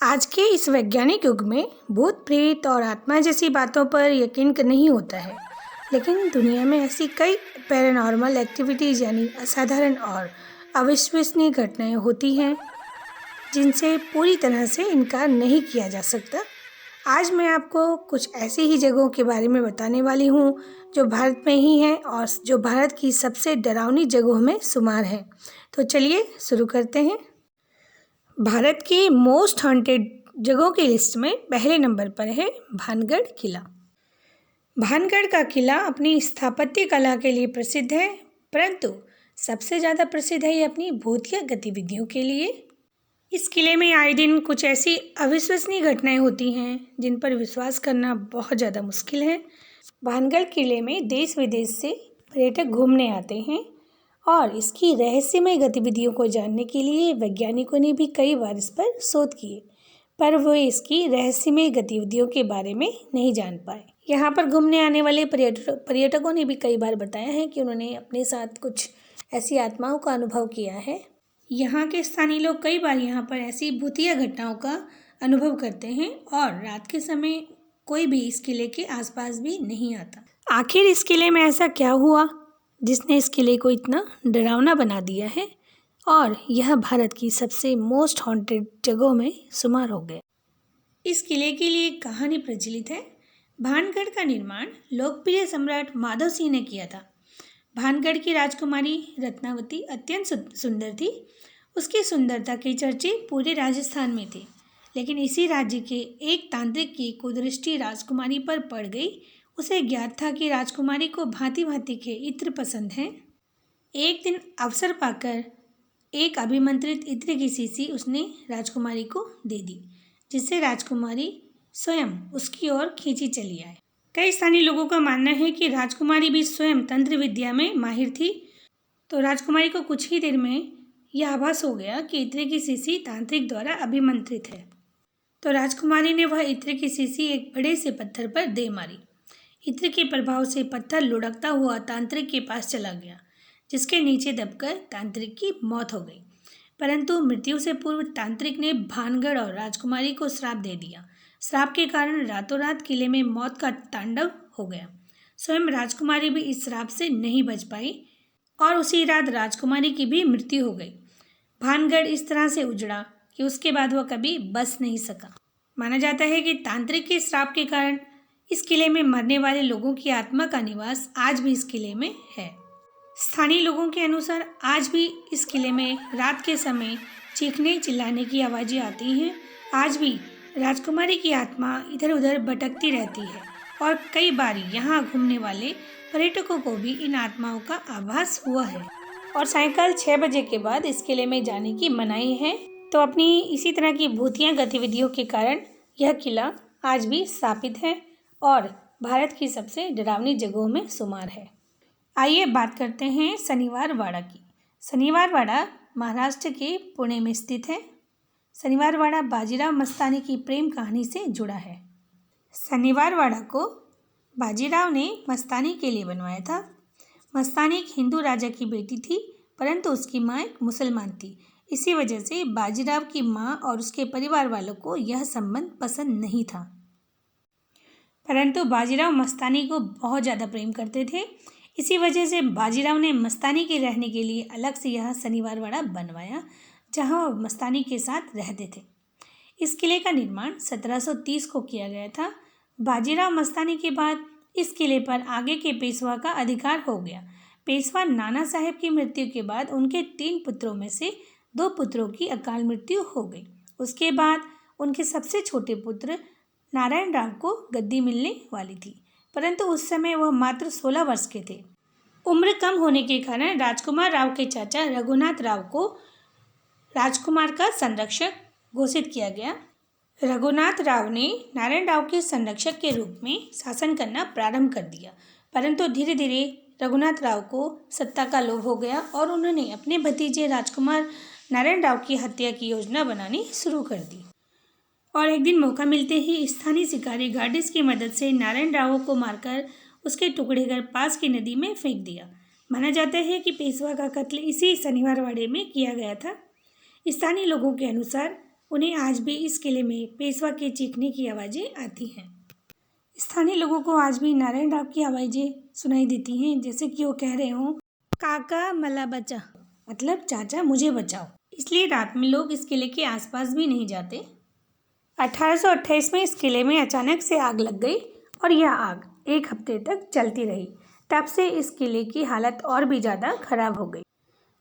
आज के इस वैज्ञानिक युग में भूत प्रेत और आत्मा जैसी बातों पर यकीन नहीं होता है। लेकिन दुनिया में ऐसी कई पैरानॉर्मल एक्टिविटीज़ यानी असाधारण और अविश्वसनीय घटनाएं होती हैं जिनसे पूरी तरह से इनकार नहीं किया जा सकता। आज मैं आपको कुछ ऐसी ही जगहों के बारे में बताने वाली हूँ जो भारत में ही हैं और जो भारत की सबसे डरावनी जगहों में शुमार हैं। तो चलिए शुरू करते हैं। भारत की मोस्ट हॉन्टेड जगहों की लिस्ट में पहले नंबर पर है भानगढ़ किला। भानगढ़ का किला अपनी स्थापत्य कला के लिए प्रसिद्ध है, परंतु सबसे ज़्यादा प्रसिद्ध है ये अपनी भूतिया गतिविधियों के लिए। इस किले में आए दिन कुछ ऐसी अविश्वसनीय घटनाएं होती हैं जिन पर विश्वास करना बहुत ज़्यादा मुश्किल है। भानगढ़ किले में देश विदेश से पर्यटक घूमने आते हैं और इसकी रहस्यमय गतिविधियों को जानने के लिए वैज्ञानिकों ने भी कई बार इस पर शोध किए, पर वो इसकी रहस्यमय गतिविधियों के बारे में नहीं जान पाए। यहाँ पर घूमने आने वाले पर्यटकों ने भी कई बार बताया है कि उन्होंने अपने साथ कुछ ऐसी आत्माओं का अनुभव किया है। यहाँ के स्थानीय लोग कई बार यहाँ पर ऐसी भूतिया घटनाओं का अनुभव करते हैं और रात के समय कोई भी इस किले के आसपास भी नहीं आता। आखिर इस किले में ऐसा क्या हुआ जिसने इस किले को इतना डरावना बना दिया है और यह भारत की सबसे मोस्ट हॉन्टेड जगहों में शुमार हो गया। इस किले के लिए एक कहानी प्रचलित है। भानगढ़ का निर्माण लोकप्रिय सम्राट माधव सिंह ने किया था। भानगढ़ की राजकुमारी रत्नावती अत्यंत सुंदर थी। उसकी सुंदरता के चर्चे पूरे राजस्थान में थे, लेकिन इसी राज्य के एक तांत्रिक की कुदृष्टि राजकुमारी पर पड़ गई। उसे ज्ञात था कि राजकुमारी को भांति भांति के इत्र पसंद हैं। एक दिन अवसर पाकर एक अभिमंत्रित इत्र की शीशी उसने राजकुमारी को दे दी, जिससे राजकुमारी स्वयं उसकी ओर खींची चली आए। कई स्थानीय लोगों का मानना है कि राजकुमारी भी स्वयं तंत्र विद्या में माहिर थी, तो राजकुमारी को कुछ ही देर में यह आभास हो गया कि इत्र की शीशी तांत्रिक द्वारा अभिमंत्रित है। तो राजकुमारी ने वह इत्र की शीशी एक बड़े से पत्थर पर दे मारी। इत्र के प्रभाव से पत्थर लुढ़कता हुआ तांत्रिक के पास चला गया, जिसके नीचे दबकर तांत्रिक की मौत हो गई। परंतु मृत्यु से पूर्व तांत्रिक ने भानगढ़ और राजकुमारी को श्राप दे दिया। श्राप के कारण रातों रात किले में मौत का तांडव हो गया। स्वयं राजकुमारी भी इस श्राप से नहीं बच पाई और उसी रात राजकुमारी की भी मृत्यु हो गई। भानगढ़ इस तरह से उजड़ा कि उसके बाद वह कभी बस नहीं सका। माना जाता है कि तांत्रिक के श्राप के कारण इस किले में मरने वाले लोगों की आत्मा का निवास आज भी इस किले में है। स्थानीय लोगों के अनुसार आज भी इस किले में रात के समय चीखने चिल्लाने की आवाज़ें आती हैं। आज भी राजकुमारी की आत्मा इधर उधर भटकती रहती है और कई बार यहाँ घूमने वाले पर्यटकों को भी इन आत्माओं का आभास हुआ है। और सायंकाल 6 बजे के बाद इस किले में जाने की मनाही है। तो अपनी इसी तरह की भूतिया गतिविधियों के कारण यह किला आज भी स्थापित है और भारत की सबसे डरावनी जगहों में शुमार है। आइए बात करते हैं शनिवार वाड़ा की। शनिवार वाड़ा महाराष्ट्र के पुणे में स्थित है। शनिवार वाड़ा बाजीराव मस्तानी की प्रेम कहानी से जुड़ा है। शनिवार वाड़ा को बाजीराव ने मस्तानी के लिए बनवाया था। मस्तानी एक हिंदू राजा की बेटी थी, परंतु उसकी माँ एक मुसलमान थी। इसी वजह से बाजीराव की माँ और उसके परिवार वालों को यह संबंध पसंद नहीं था, परंतु बाजीराव मस्तानी को बहुत ज़्यादा प्रेम करते थे। इसी वजह से बाजीराव ने मस्तानी के रहने के लिए अलग से यह शनिवार वाड़ा बनवाया, जहाँ वह मस्तानी के साथ रहते थे। इस किले का निर्माण 1730 को किया गया था। बाजीराव मस्तानी के बाद इस किले पर आगे के पेशवा का अधिकार हो गया। पेशवा नाना साहेब की मृत्यु के बाद उनके 3 पुत्रों में से 2 पुत्रों की अकाल मृत्यु हो गई। उसके बाद उनके सबसे छोटे पुत्र नारायण राव को गद्दी मिलने वाली थी, परंतु उस समय वह मात्र 16 वर्ष के थे। उम्र कम होने के कारण राजकुमार राव के चाचा रघुनाथ राव को राजकुमार का संरक्षक घोषित किया गया। रघुनाथ राव ने नारायण राव के संरक्षक के रूप में शासन करना प्रारंभ कर दिया, परंतु धीरे धीरे रघुनाथ राव को सत्ता का लोभ हो गया और उन्होंने अपने भतीजे राजकुमार नारायण राव की हत्या की योजना बनानी शुरू कर दी। और एक दिन मौका मिलते ही स्थानीय शिकारी गार्डिस की मदद से नारायण राव को मारकर उसके टुकड़े कर पास की नदी में फेंक दिया। माना जाता है कि पेशवा का कत्ल इसी शनिवार वाड़े में किया गया था। स्थानीय लोगों के अनुसार उन्हें आज भी इस किले में पेशवा के चीखने की आवाज़ें आती हैं। स्थानीय लोगों को आज भी नारायण राव की आवाज़ें सुनाई देती हैं, जैसे कि वो कह रहे हों, काका मला बचा, मतलब चाचा मुझे बचाओ। इसलिए रात में लोग इस किले के आसपास भी नहीं जाते। 1828 में इस किले में अचानक से आग लग गई और यह आग एक हफ्ते तक चलती रही। तब से इस किले की हालत और भी ज़्यादा खराब हो गई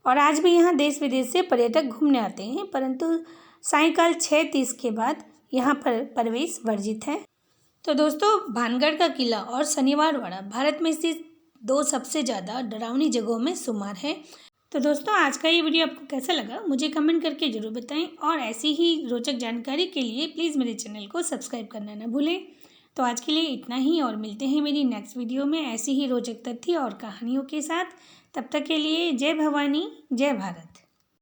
और आज भी यहाँ देश विदेश से पर्यटक घूमने आते हैं, परंतु सायंकाल 6:30 के बाद यहाँ पर प्रवेश वर्जित है। तो दोस्तों, भानगढ़ का किला और शनिवार वाड़ा भारत में स्थित 2 सबसे ज़्यादा डरावनी जगहों में शुमार है। तो दोस्तों, आज का ये वीडियो आपको कैसा लगा मुझे कमेंट करके ज़रूर बताएं और ऐसी ही रोचक जानकारी के लिए प्लीज़ मेरे चैनल को सब्सक्राइब करना ना भूलें। तो आज के लिए इतना ही और मिलते हैं मेरी नेक्स्ट वीडियो में ऐसी ही रोचक तथ्य और कहानियों के साथ। तब तक के लिए जय भवानी, जय भारत।